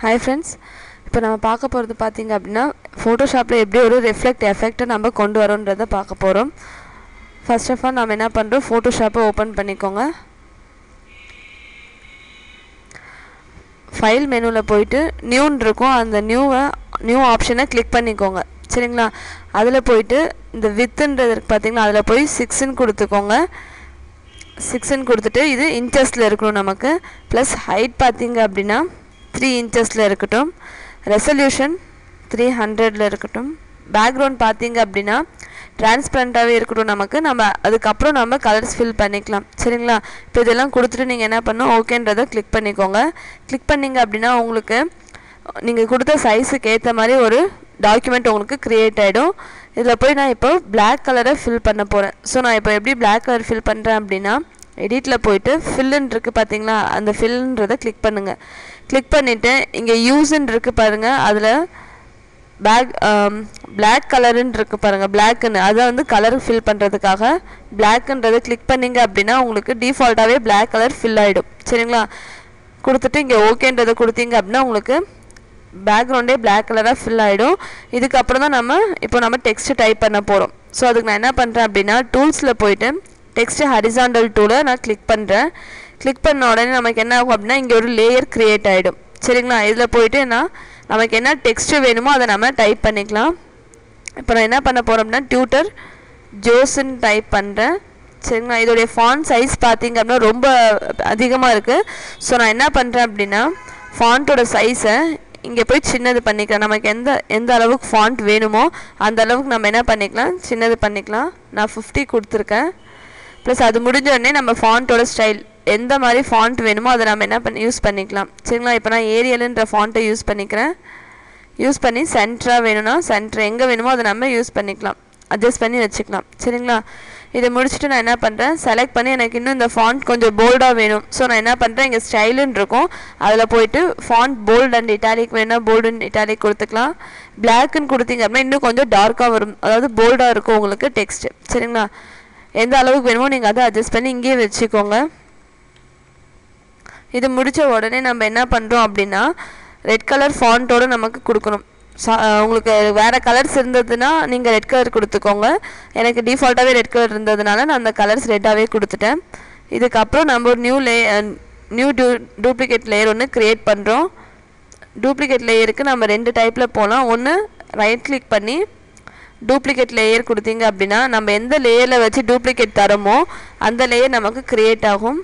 Hi friends, இப்போ நம்ம பார்க்க போகிறது பார்த்தீங்க அப்படின்னா ஃபோட்டோஷாப்பில் எப்படி ஒரு ரிஃப்ளெக்ட் எஃபெக்ட்டை நம்ம கொண்டு வரோன்றதை பார்க்க போகிறோம். ஃபர்ஸ்ட் ஆஃப் ஆல் நம்ம என்ன பண்ணுறோம், ஃபோட்டோஷாப்பை ஓப்பன் பண்ணிக்கோங்க. ஃபைல் மெனுவில் போயிட்டு நியூன்னு இருக்கும், அந்த நியூ ஆப்ஷனை கிளிக் பண்ணிக்கோங்க. சரிங்களா, அதில் போயிட்டு இந்த வித்துன்றதுக்கு பார்த்தீங்கன்னா அதில் போய் 6ன்னு கொடுத்துக்கோங்க. 6ன்னு கொடுத்துட்டு இது இன்ச்சஸில் இருக்கணும் நமக்கு. ப்ளஸ் ஹைட் பார்த்தீங்க அப்படின்னா 3 inchஸில் இருக்கட்டும். ரெசல்யூஷன் 300ல் இருக்கட்டும். பேக்ரவுண்ட் பார்த்தீங்க அப்படின்னா டிரான்ஸ்பரண்ட்டாகவே இருக்கட்டும் நமக்கு. நம்ம அதுக்கப்புறம் நம்ம கலர்ஸ் ஃபில் பண்ணிக்கலாம். சரிங்களா, இப்போ இதெல்லாம் கொடுத்துட்டு நீங்கள் என்ன பண்ணணும், ஓகேன்றதை கிளிக் பண்ணிக்கோங்க. கிளிக் பண்ணிங்க அப்படின்னா உங்களுக்கு நீங்கள் கொடுத்த சைஸுக்கு ஏற்ற மாதிரி ஒரு டாக்குமெண்ட் உங்களுக்கு க்ரியேட் ஆகிடும். இதில் போய் நான் இப்போ பிளாக் கலரை ஃபில் பண்ண போகிறேன். ஸோ நான் இப்போ எப்படி பிளாக் கலர் ஃபில் பண்ணுறேன் அப்படின்னா எடிட்டில் போயிட்டு ஃபில்லுன்னு இருக்குது பார்த்தீங்களா, அந்த ஃபில்ன்றதை கிளிக் பண்ணுங்கள். கிளிக் பண்ணிவிட்டு இங்கே யூஸ்ன்னு இருக்குது பாருங்கள், அதில் பிளாக் கலருன்னு இருக்குது பாருங்கள், பிளாக்குன்னு அதை வந்து கலர் ஃபில் பண்ணுறதுக்காக பிளாக்குன்றதை கிளிக் பண்ணிங்க அப்படின்னா உங்களுக்கு டிஃபால்ட்டாகவே பிளாக் கலர் ஃபில் ஆகிடும். சரிங்களா, கொடுத்துட்டு இங்கே ஓகேன்றதை கொடுத்தீங்க அப்படின்னா உங்களுக்கு பேக்ரவுண்டே பிளாக் கலராக ஃபில் ஆகிடும். இதுக்கப்புறம் தான் நம்ம டெக்ஸ்ட்டு டைப் பண்ண போகிறோம். ஸோ அதுக்கு நான் என்ன பண்ணுறேன் அப்படின்னா டூல்ஸில் போயிட்டு டெக்ஸ்ட் ஹரிசாண்டல் டூலை நான் கிளிக் பண்ணுறேன். கிளிக் பண்ண உடனே நமக்கு என்ன ஆகும் அப்படின்னா இங்கே ஒரு லேயர் க்ரியேட் ஆகிடும். சரிங்களா, இதில் போயிட்டு நமக்கு என்ன டெக்ஸ்ட்டு வேணுமோ அதை நம்ம டைப் பண்ணிக்கலாம். இப்போ நான் என்ன பண்ண போகிறோம் அப்படின்னா டியூட்டர் ஜோஸ்ன்னு டைப் பண்ணுறேன். சரிங்களா, இதோடைய ஃபாண்ட் சைஸ் பார்த்தீங்க அப்படின்னா ரொம்ப அதிகமாக இருக்குது. ஸோ நான் என்ன பண்ணுறேன் அப்படின்னா ஃபாண்ட்டோட சைஸை இங்கே போய் சின்னது பண்ணிக்கலாம். நமக்கு எந்த அளவுக்கு ஃபாண்ட் வேணுமோ அந்த அளவுக்கு நம்ம என்ன பண்ணிக்கலாம், சின்னது பண்ணிக்கலாம். நான் 50 கொடுத்துருக்கேன். ப்ளஸ் அது முடிஞ்ச உடனே நம்ம ஃபாண்ட்டோட ஸ்டைல் எந்த மாதிரி ஃபாண்ட் வேணுமோ அதை நம்ம என்ன யூஸ் பண்ணிக்கலாம். சரிங்களா, இப்போ நான் ஏரியலுன்ற ஃபாண்ட்டை யூஸ் பண்ணிக்கிறேன். யூஸ் பண்ணி சென்டராக வேணும்னா சென்டர் எங்கே வேணுமோ அதை நம்ம யூஸ் பண்ணிக்கலாம், அட்ஜஸ்ட் பண்ணி வச்சுக்கலாம். சரிங்களா, இதை முடிச்சுட்டு நான் என்ன பண்ணுறேன், செலக்ட் பண்ணி எனக்கு இன்னும் இந்த ஃபாண்ட் கொஞ்சம் போல்டாக வேணும். ஸோ நான் என்ன பண்ணுறேன், இங்கே ஸ்டைலுன்னு இருக்கும், அதில் போயிட்டு ஃபாண்ட் போல்ட் அண்ட் இட்டாலிக் வேணும்னா போல்டு அண்ட் இட்டாலிக் கொடுத்துக்கலாம். பிளாக்குன்னு கொடுத்தீங்க அப்படின்னா இன்னும் கொஞ்சம் டார்க்காக வரும், அதாவது போல்டாக இருக்கும் உங்களுக்கு டெக்ஸ்ட்டு. சரிங்களா, எந்த அளவுக்கு வேணுமோ நீங்கள் அதை அட்ஜஸ்ட் பண்ணி இங்கேயே வச்சுக்கோங்க. இது முடித்த உடனே நம்ம என்ன பண்ணுறோம் அப்படின்னா ரெட் கலர் ஃபாண்ட்டோடு நமக்கு கொடுக்கணும். உங்களுக்கு வேறு கலர்ஸ் இருந்ததுன்னா நீங்கள் ரெட் கலர் கொடுத்துக்கோங்க. எனக்கு டிஃபால்ட்டாகவே ரெட் கலர் இருந்ததுனால நான் அந்த கலர்ஸ் ரெட்டாகவே கொடுத்துட்டேன். இதுக்கப்புறம் நம்ம ஒரு நியூ டூப்ளிகேட் லேயர் ஒன்று க்ரியேட் பண்ணுறோம். டூப்ளிகேட் லேயருக்கு நம்ம 2 டைப்பில் போகலாம். ஒன்று ரைட் கிளிக் பண்ணி டூப்ளிகேட் லேயர் கொடுத்தீங்க அப்படின்னா நம்ம எந்த லேயரில் வச்சு டூப்ளிகேட் தரோமோ அந்த லேயர் நமக்கு க்ரியேட் ஆகும்.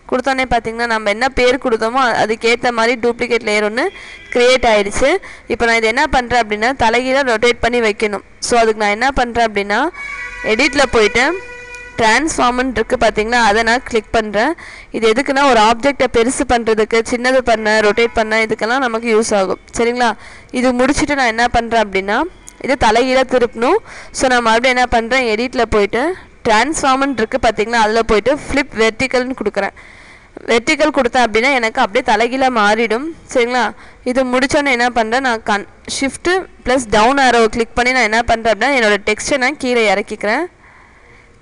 கொடுத்தோன்னே பார்த்தீங்கன்னா நம்ம என்ன பேர் கொடுத்தோமோ அதுக்கேற்ற மாதிரி டூப்ளிகேட் லேயர் ஒன்று க்ரியேட் ஆகிடுச்சு. இப்போ நான் இது என்ன பண்ணுறேன் அப்படின்னா தலைகீழாக ரொட்டேட் பண்ணி வைக்கணும். ஸோ அதுக்கு நான் என்ன பண்ணுறேன் அப்படின்னா எடிட்டில் போயிட்டு ட்ரான்ஸ்ஃபார்ம்னு இருக்குது பார்த்தீங்களா, அதை நான் கிளிக் பண்ணுறேன். இது எதுக்குன்னா ஒரு ஆப்ஜெக்டை பெருசு பண்ணுறதுக்கு, சின்னது பண்ண, ரொட்டேட் பண்ண, இதுக்கெல்லாம் நமக்கு யூஸ் ஆகும். சரிங்களா, இது முடிச்சுட்டு நான் என்ன பண்ணுறேன் அப்படின்னா இது தலைகீழாக திருப்பணும். ஸோ நான் மறுபடியும் என்ன பண்ணுறேன், எடிட்டில் போயிட்டு ட்ரான்ஸ்ஃபார்ம்னு இருக்குது பார்த்தீங்களா, அதில் போயிட்டு ஃப்ளிப் வெர்டிக்கல்னு கொடுக்குறேன். வெர்டிக்கல் கொடுத்தேன் அப்படின்னா எனக்கு அப்படியே தலைகீழாக மாறிடும். சரிங்களா, இது முடித்தோன்னே என்ன பண்ணுறேன், நான் ஷிஃப்ட்டு ப்ளஸ் டவுன் ஆரோவை கிளிக் பண்ணி நான் என்ன பண்ணுறேன் அப்படின்னா என்னோடய டெக்ஸ்ட்டை நான் கீழே இறக்கிக்கிறேன்.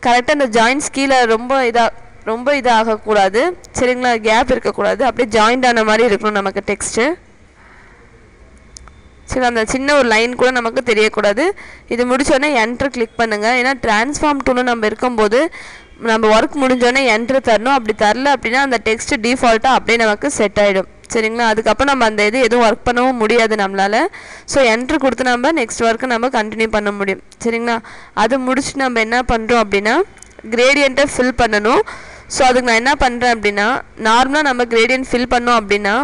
கரெக்டாக இந்த ஜாயின்ட்ஸ் கீழே ரொம்ப இதாகக்கூடாது. சரிங்களா, கேப் இருக்கக்கூடாது, அப்படியே ஜாயிண்ட் ஆன மாதிரி இருக்கணும் நமக்கு டெக்ஸ்ட்டு. சரி, அந்த சின்ன ஒரு லைன் கூட நமக்கு தெரியக்கூடாது. இது முடித்தோடனே என்ட்ரு கிளிக் பண்ணுங்கள். ஏன்னா ட்ரான்ஸ்ஃபார்ம் டூலும் நம்ம இருக்கும்போது நம்ம ஒர்க் முடிஞ்சோடனே என்ட்ரு தரணும். அப்படி தரல அப்படின்னா அந்த டெக்ஸ்ட்டு டிஃபால்ட்டாக அப்படியே நமக்கு செட் ஆகிடும். சரிங்களா, அதுக்கப்புறம் நம்ம அந்த எதுவும் ஒர்க் பண்ணவும் முடியாது நம்மளால். ஸோ என்ட்ரு கொடுத்து நம்ம நெக்ஸ்ட் ஒர்க்கை நம்ம கண்டினியூ பண்ண முடியும். சரிங்களா, அது முடிச்சுட்டு நம்ம என்ன பண்ணுறோம் அப்படின்னா கிரேடியண்ட்டை ஃபில் பண்ணணும். ஸோ அதுக்கு நான் என்ன பண்ணுறேன் அப்படின்னா நார்மலாக நம்ம கிரேடியன்ட் ஃபில் பண்ணோம் அப்படின்னா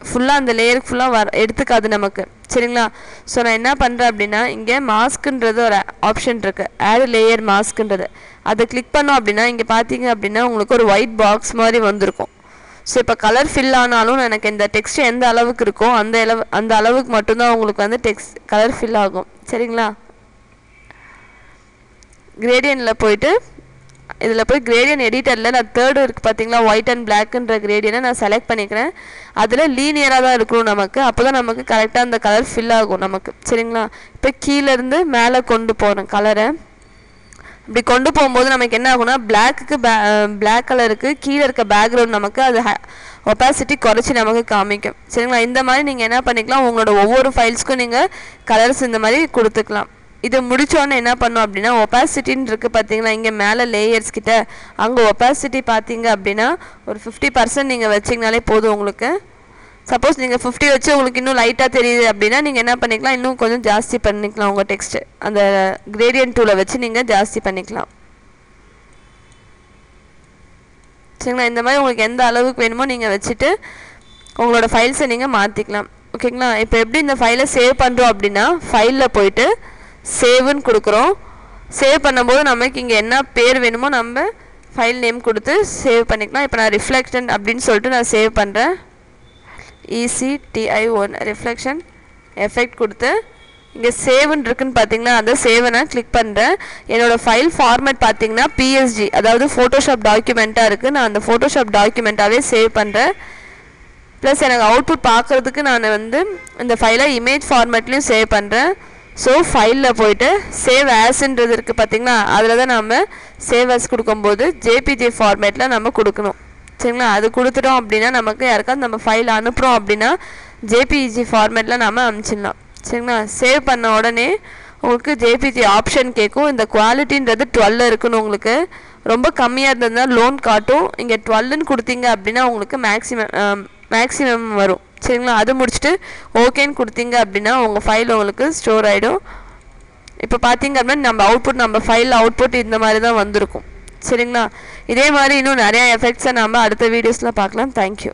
ஃபுல்லாக அந்த லேயருக்கு ஃபுல்லாக எடுத்துக்காது நமக்கு. சரிங்களா, ஸோ நான் என்ன பண்ணுறேன் அப்படின்னா இங்கே மாஸ்க்குன்றது ஒரு ஆப்ஷன் இருக்குது, ஆட் லேயர் மாஸ்க்குன்றது, அதை கிளிக் பண்ணோம் அப்படின்னா இங்கே பார்த்தீங்க அப்படின்னா உங்களுக்கு ஒரு ஒயிட் பாக்ஸ் மாதிரி வந்திருக்கும். ஸோ இப்போ கலர் ஃபில் ஆனாலும் எனக்கு இந்த டெக்ஸ்ட் எந்த அளவுக்கு இருக்கோ அந்த அளவுக்கு மட்டும்தான் உங்களுக்கு வந்து கலர் ஃபில் ஆகும். சரிங்களா, கிரேடியனில் போயிட்டு இதில் போய் கிரேடியன் எடிட்டரில் நான் தேர்டு இருக்குது பார்த்தீங்களா, ஒயிட் அண்ட் பிளாக்ன்ற கிரேடியனை நான் செலக்ட் பண்ணிக்கிறேன். அதில் லீனியராக தான் இருக்கணும் நமக்கு, அப்போ தான் நமக்கு கரெக்டாக அந்த கலர் ஃபில் ஆகும் நமக்கு. சரிங்களா, இப்போ கீழேருந்து மேலே கொண்டு போகிறேன் கலரை. இப்படி கொண்டு போகும்போது நமக்கு என்ன ஆகும்னா பிளாக்கு கலருக்கு கீழே இருக்க பேக்ரவுண்ட் நமக்கு அது ஒப்பாசிட்டி குறைச்சி நமக்கு காமிக்கும். சரிங்களா? இந்த மாதிரி நீங்கள் என்ன பண்ணிக்கலாம், உங்களோட ஒவ்வொரு ஃபைல்ஸ்க்கும் நீங்கள் கலர்ஸ் இந்த மாதிரி கொடுத்துக்கலாம். இது முடித்தோன்னே என்ன பண்ணோம் அப்படின்னா, ஒப்பாசிட்டின்னு இருக்குது பார்த்தீங்களா, இங்கே மேலே லேயர்ஸ் கிட்ட அங்கே ஒப்பாசிட்டி பார்த்தீங்க அப்படின்னா ஒரு 50% நீங்கள் வச்சிங்கனாலே போதும் உங்களுக்கு. சப்போஸ் நீங்கள் 50 வச்சு உங்களுக்கு இன்னும் லைட்டாக தெரியுது அப்படின்னா நீங்கள் என்ன பண்ணிக்கலாம், இன்னும் கொஞ்சம் ஜாஸ்தி பண்ணிக்கலாம். உங்கள் டெக்ஸ்ட்டு அந்த கிரேடியன்ட் டூலை வச்சு நீங்கள் ஜாஸ்தி பண்ணிக்கலாம். சரிங்களா? இந்த மாதிரி உங்களுக்கு எந்த அளவுக்கு வேணுமோ நீங்கள் வச்சுட்டு உங்களோட ஃபைல்ஸை நீங்கள் மாற்றிக்கலாம். ஓகேங்களா? இப்போ எப்படி இந்த ஃபைலை சேவ் பண்ணுறோம் அப்படின்னா, ஃபைலில் போயிட்டு சேவ்னு கொடுக்குறோம். சேவ் பண்ணும்போது நமக்கு இங்கே என்ன பேர் வேணுமோ நம்ம ஃபைல் நேம் கொடுத்து சேவ் பண்ணிக்கலாம். இப்போ நான் ரிஃப்ளெக்ஷன் அப்படின்னு சொல்லிட்டு நான் சேவ் பண்ணுறேன். ECTION ரிஃப்ளெக்ஷன் எஃபெக்ட் கொடுத்து இங்கே சேவ்னு இருக்குன்னு பார்த்தீங்கன்னா அந்த சேவை நான் கிளிக் பண்ணுறேன். என்னோடய ஃபைல் ஃபார்மேட் பார்த்தீங்கன்னா PSG, அதாவது ஃபோட்டோஷாப் டாக்குமெண்ட்டாக இருக்குது. நான் அந்த ஃபோட்டோஷாப் டாக்குமெண்ட்டாகவே சேவ் பண்ணுறேன். ப்ளஸ் எனக்கு அவுட்புட் பார்க்குறதுக்கு நான் வந்து இந்த ஃபைலை இமேஜ் ஃபார்மேட்லேயும் சேவ் பண்ணுறேன். ஸோ ஃபைலில் போய்ட்டு சேவ் ஆஸ்ன்றது இருக்குது பார்த்தீங்களா, அதில் தான் நம்ம சேவ் ஆஸ் கொடுக்கும்போது JPG ஃபார்மேட்டில் நம்ம கொடுக்கணும். சரிங்களா? அது கொடுத்துட்டோம் அப்படின்னா நமக்கு யாருக்காவது நம்ம ஃபைல் அனுப்புகிறோம் அப்படின்னா JPG ஃபார்மேட்டில் நம்ம அனுப்பிச்சிடலாம். சரிங்களா? சேவ் பண்ண உடனே உங்களுக்கு JPG ஆப்ஷன் கேட்கும். இந்த குவாலிட்டின்றது 12 இருக்குன்னு உங்களுக்கு ரொம்ப கம்மியாக இருந்ததுன்னா லோன் காட்டும். இங்கே 12ன்னு கொடுத்தீங்க அப்படின்னா உங்களுக்கு மேக்ஸிமம் வரும். சரிங்களா? அது முடிச்சுட்டு ஓகேன்னு கொடுத்தீங்க அப்படின்னா உங்கள் ஃபைல் உங்களுக்கு ஸ்டோர் ஆகிடும். இப்போ பார்த்தீங்க அப்படின்னா நம்ம ஃபைல் அவுட்புட் இந்த மாதிரி தான் வந்திருக்கும். சரிங்களா? இதே மாதிரி இன்னும் நிறையா எஃபெக்ட்ஸை நம்ம அடுத்த வீடியோஸில் பார்க்கலாம். தேங்க்யூ.